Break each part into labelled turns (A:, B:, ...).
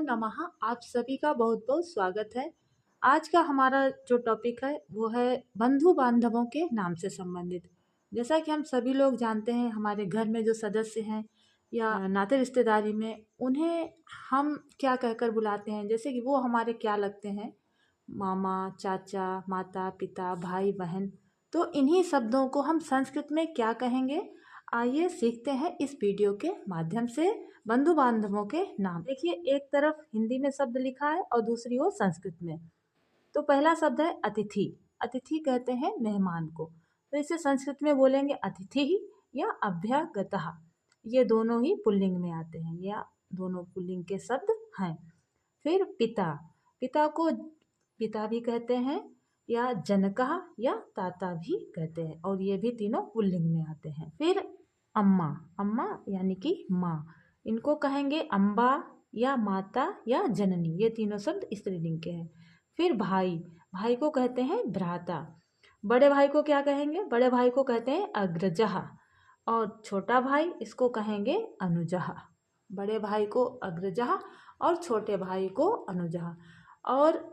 A: नमः। आप सभी का बहुत बहुत स्वागत है। आज का हमारा जो टॉपिक है वो है बंधु बांधवों के नाम से संबंधित। जैसा कि हम सभी लोग जानते हैं, हमारे घर में जो सदस्य हैं या नाते रिश्तेदारी में, उन्हें हम क्या कहकर बुलाते हैं, जैसे कि वो हमारे क्या लगते हैं, मामा, चाचा, माता पिता, भाई बहन। तो इन्हीं शब्दों को हम संस्कृत में क्या कहेंगे, आइए सीखते हैं इस वीडियो के माध्यम से बंधु बांधवों के नाम। देखिए, एक तरफ हिंदी में शब्द लिखा है और दूसरी ओर संस्कृत में। तो पहला शब्द है अतिथि। अतिथि कहते हैं मेहमान को, तो इसे संस्कृत में बोलेंगे अतिथि ही या अभ्यागतः। ये दोनों ही पुल्लिंग में आते हैं, या दोनों पुल्लिंग के शब्द हैं। फिर पिता। पिता को पिता भी कहते हैं या जनकः या ताता भी कहते हैं, और ये भी तीनों पुल्लिंग में आते हैं। फिर अम्मा। अम्मा यानी कि माँ, इनको कहेंगे अम्बा या माता या जननी। ये तीनों शब्द स्त्रीलिंग के हैं। फिर भाई। भाई को कहते हैं भ्राता। बड़े भाई को क्या कहेंगे? बड़े भाई को कहते हैं अग्रजः। और छोटा भाई, इसको कहेंगे अनुजः। बड़े भाई को अग्रजः और छोटे भाई को अनुजः। और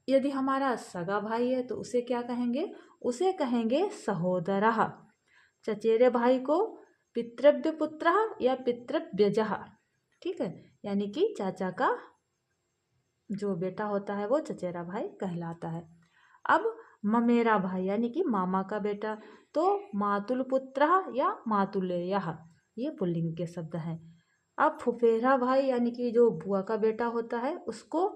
A: यदि हमारा सगा भाई है तो उसे क्या कहेंगे? उसे कहेंगे सहोदरः। चचेरे भाई को पितृव्य पुत्रः या पितृव्यजः। ठीक है, यानी कि चाचा का जो बेटा होता है वो चचेरा भाई कहलाता है। अब ममेरा भाई यानी कि मामा का बेटा, तो मातुल पुत्रः या मातुलेयः, ये पुल्लिंग के शब्द हैं। अब फुफेरा भाई यानी कि जो बुआ का बेटा होता है, उसको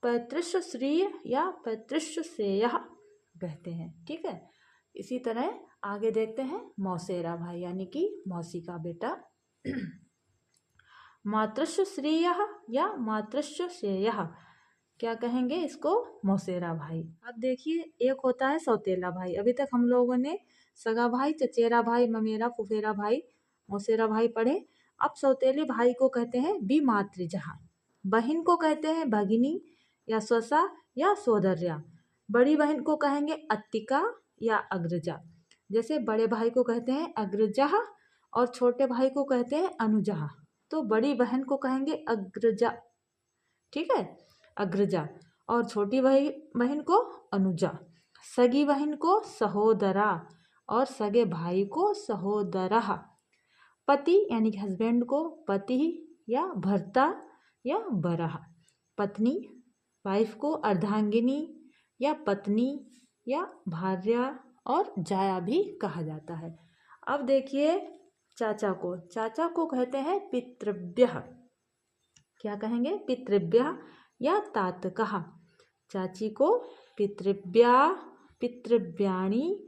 A: पैतृश्य श्रीय या पैतृश्य सेयः कहते हैं। ठीक है, इसी तरह आगे देखते हैं मौसेरा भाई यानी कि मौसी का बेटा मातृश्य श्रीयः या मातृश्य श्रेयः, क्या कहेंगे इसको? मौसेरा भाई। अब देखिए, एक होता है सौतेला भाई। अभी तक हम लोगों ने सगा भाई, चचेरा भाई, ममेरा, फुफेरा भाई, मौसेरा भाई पढ़े। अब सौतेले भाई को कहते हैं विमातृजः। बहन को कहते हैं भगिनी या स्वसा या सोदर्या। बड़ी बहन को कहेंगे अत्तिका या अग्रजा। जैसे बड़े भाई को कहते हैं अग्रजः और छोटे भाई को कहते हैं अनुजः, तो बड़ी बहन को कहेंगे अग्रजा। ठीक है, अग्रजा। और छोटी बहन को अनुजा। सगी बहन को सहोदरा और सगे भाई को सहोदरः। पति यानी कि हस्बैंड को पति या भर्ता या बरः। पत्नी, वाइफ को अर्धांगिनी या पत्नी या भार्या और जाया भी कहा जाता है। अब देखिए चाचा को। चाचा को कहते हैं पितृव्यः। क्या कहेंगे? पितृव्यः या तातकः। चाची को पितृव्या, पितृव्याणी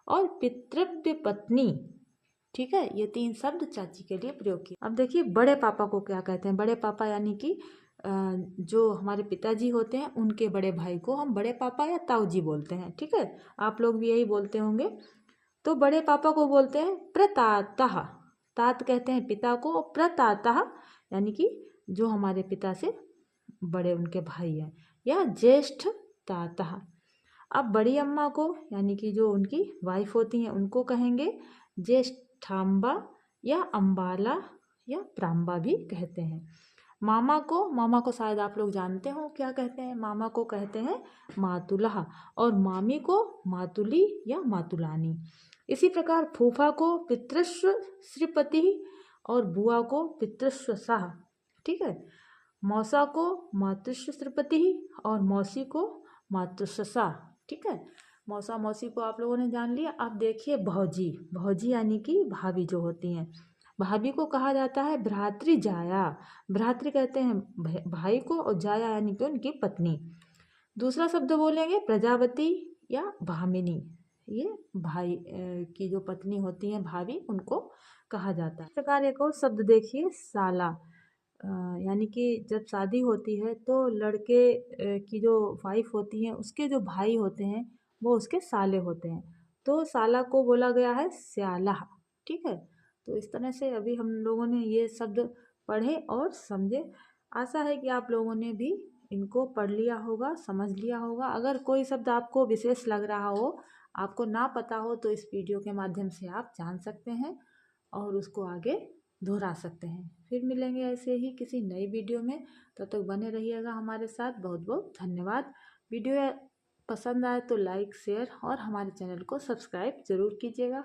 A: और पितृव्य पत्नी। ठीक है, ये तीन शब्द चाची के लिए प्रयोग किए। अब देखिए बड़े पापा को क्या कहते हैं। बड़े पापा यानी कि जो हमारे पिताजी होते हैं, उनके बड़े भाई को हम बड़े पापा या ताऊजी बोलते हैं। ठीक है, आप लोग भी यही बोलते होंगे। तो बड़े पापा को बोलते हैं प्रतातः। तात कहते हैं पिता को, प्रतातः यानी कि जो हमारे पिता से बड़े उनके भाई हैं, या ज्येष्ठ तातः। अब बड़ी अम्मा को यानी कि जो उनकी वाइफ होती हैं, उनको कहेंगे ज्येष्ठाम्बा या अम्बाला या प्राम्बा भी कहते हैं। मामा को शायद आप लोग जानते हो क्या कहते हैं। मामा को कहते हैं मातुलः और मामी को मातुली या मातुलानी। इसी प्रकार फूफा को पितृश्व श्रीपति और बुआ को पितृश्व साह। ठीक है, मौसा को मातृश्व श्रीपति और मौसी को मातृश्व साह। ठीक है, मौसा मौसी को आप लोगों ने जान लिया। अब देखिए भौजी। भौजी यानी कि भाभी जो होती हैं। भाभी को कहा जाता है भ्रातृजाया। भ्रातृ कहते हैं भाई को और जाया यानी कि उनकी पत्नी। दूसरा शब्द बोलेंगे प्रजापति या भामिनी। ये भाई की जो पत्नी होती है, भाभी, उनको कहा जाता है। इस प्रकार एक और शब्द देखिए साला। यानी कि जब शादी होती है तो लड़के की जो वाइफ होती है, उसके जो भाई होते हैं वो उसके साले होते हैं, तो साला को बोला गया है स्याला। ठीक है, तो इस तरह से अभी हम लोगों ने ये शब्द पढ़े और समझे। आशा है कि आप लोगों ने भी इनको पढ़ लिया होगा, समझ लिया होगा। अगर कोई शब्द आपको विशेष लग रहा हो, आपको ना पता हो, तो इस वीडियो के माध्यम से आप जान सकते हैं और उसको आगे दोहरा सकते हैं। फिर मिलेंगे ऐसे ही किसी नई वीडियो में, तब तक बने रहिएगा हमारे साथ। बहुत बहुत धन्यवाद। वीडियो पसंद आए तो लाइक शेयर और हमारे चैनल को सब्सक्राइब ज़रूर कीजिएगा।